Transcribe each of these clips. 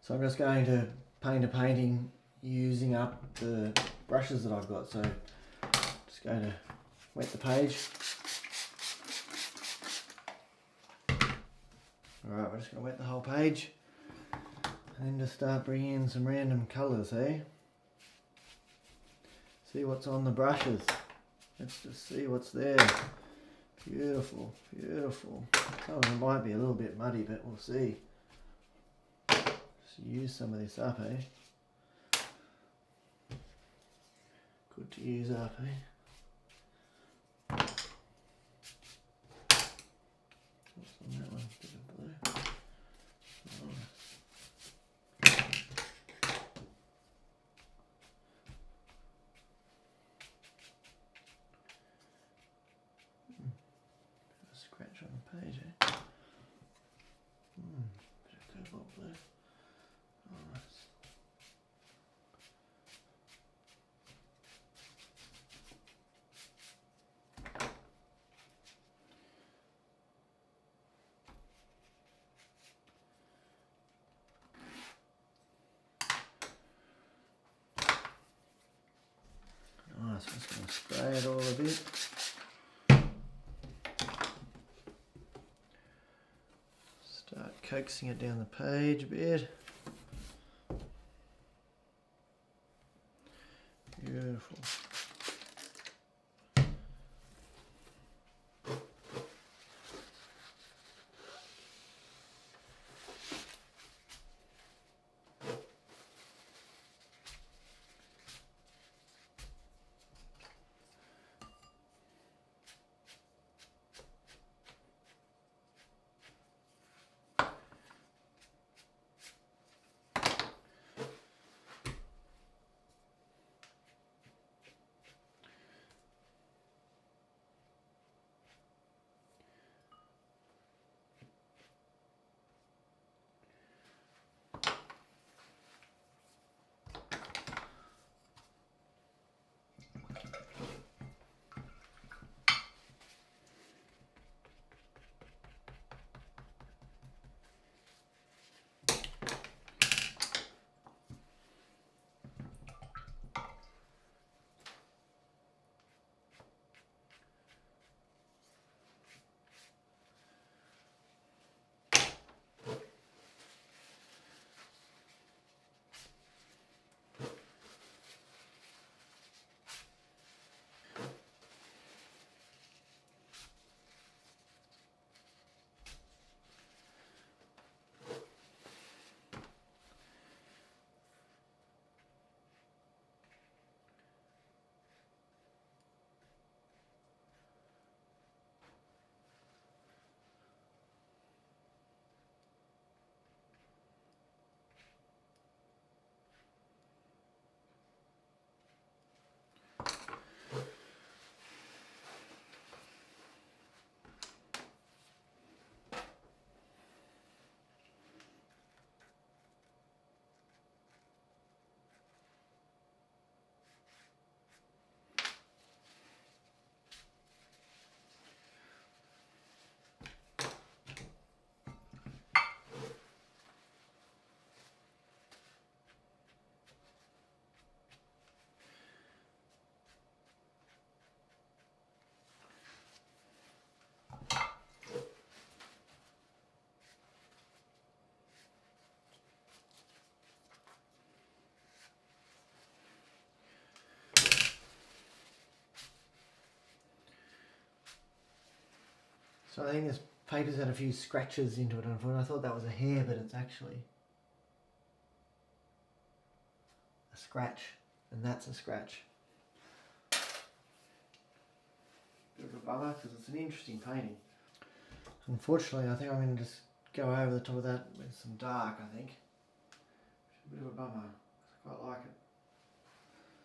So I'm just going to paint a painting using up the brushes that I've got. So just going to wet the page. Alright, we're just going to wet the whole page and then just start bringing in some random colours, eh? See what's on the brushes. Let's just see what's there. Beautiful, beautiful. Some of them might be a little bit muddy, but we'll see. Just use some of this up, eh? Good to use up, eh? What's on that one? Bit of blue. Scratch on the page, eh? Bit of cobalt blue. Nice. Nice, I'm just going to spray it all a bit. Start coaxing it down the page a bit. Beautiful. So I think this paper's had a few scratches into it. I thought that was a hair, but it's actually a scratch, and that's a scratch. Bit of a bummer because it's an interesting painting. Unfortunately, I think I'm going to just go over the top of that with some dark, I think. Which is a bit of a bummer because I quite like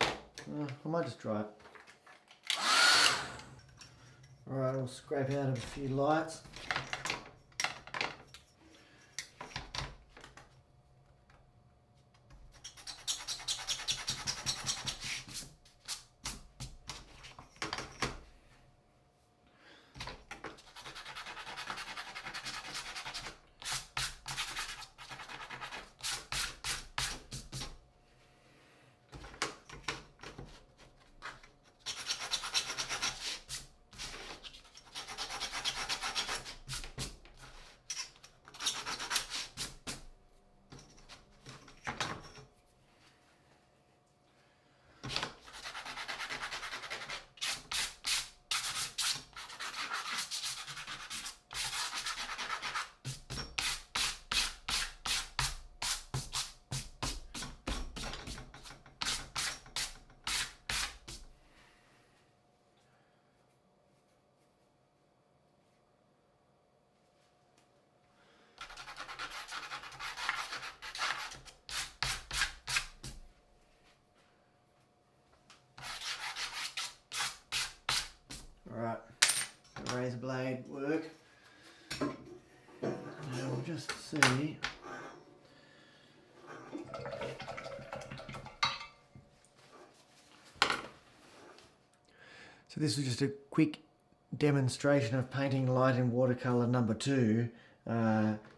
it. I might just dry it. Alright, we'll scrape out a few lights. handmade work. Now we'll just see. So this was just a quick demonstration of painting light in watercolour number 2.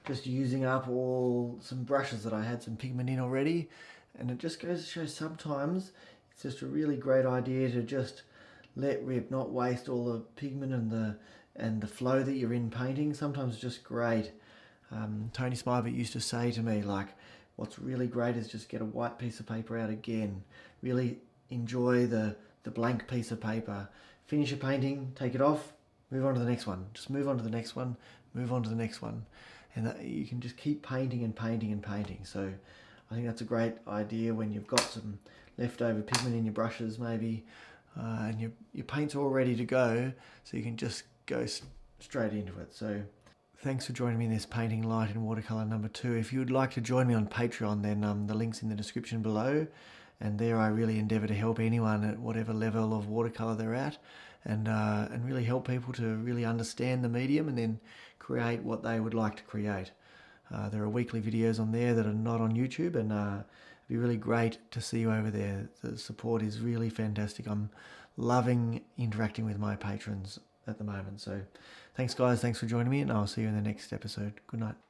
Just using up some brushes that I had some pigment in already, and it just goes to show sometimes it's just a really great idea to just let rip, not waste all the pigment and the flow that you're in painting. Sometimes it's just great. Tony Smibert used to say to me, like, what's really great is just get a white piece of paper out again. Really enjoy the blank piece of paper. Finish a painting, take it off, move on to the next one. Just move on to the next one, move on to the next one. And you can just keep painting and painting and painting. So I think that's a great idea when you've got some leftover pigment in your brushes maybe, and your paint's all ready to go, so you can just go straight into it. So thanks for joining me in this painting light in watercolour number 2. If you would like to join me on Patreon, then the link's in the description below. And there I really endeavour to help anyone at whatever level of watercolour they're at, and really help people to really understand the medium and then create what they would like to create. There are weekly videos on there that are not on YouTube, and it'd be really great to see you over there. The support is really fantastic. I'm loving interacting with my patrons at the moment. So thanks guys, thanks for joining me, and I'll see you in the next episode. Good night.